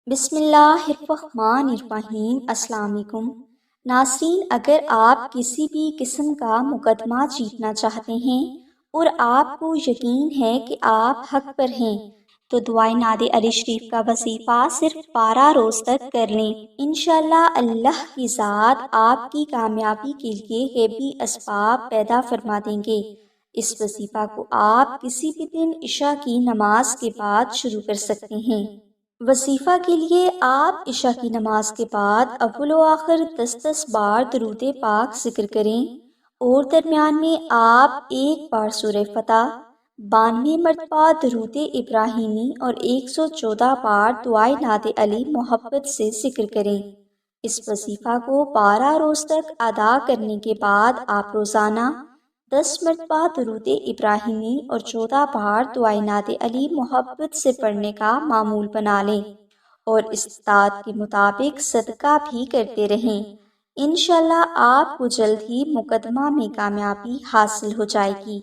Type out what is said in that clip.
بسم اللہ الرحمن الرحیم۔ السلام علیکم ناظرین، اگر آپ کسی بھی قسم کا مقدمہ جیتنا چاہتے ہیں اور آپ کو یقین ہے کہ آپ حق پر ہیں تو دعائے ناد علی شریف کا وظیفہ صرف 12 روز تک کر لیں۔ انشاءاللہ اللہ کی ذات آپ کی کامیابی کے لیے غیبی اسباب پیدا فرما دیں گے۔ اس وظیفہ کو آپ کسی بھی دن عشاء کی نماز کے بعد شروع کر سکتے ہیں۔ وظیفہ کے لیے آپ عشاء کی نماز کے بعد اول و آخر 10 بار درود پاک ذکر کریں اور درمیان میں آپ 1 بار سورہ فتح، 92 مرتبہ درود ابراہیمی اور 114 بار دعائے ناد علی محبت سے ذکر کریں۔ اس وظیفہ کو 12 روز تک ادا کرنے کے بعد آپ روزانہ 10 مرتبہ درود ابراہیمی اور 14 بار دعائے ناد علی محبت سے پڑھنے کا معمول بنا لیں اور استطاعت کے مطابق صدقہ بھی کرتے رہیں۔ انشاءاللہ آپ کو جلد ہی مقدمہ میں کامیابی حاصل ہو جائے گی۔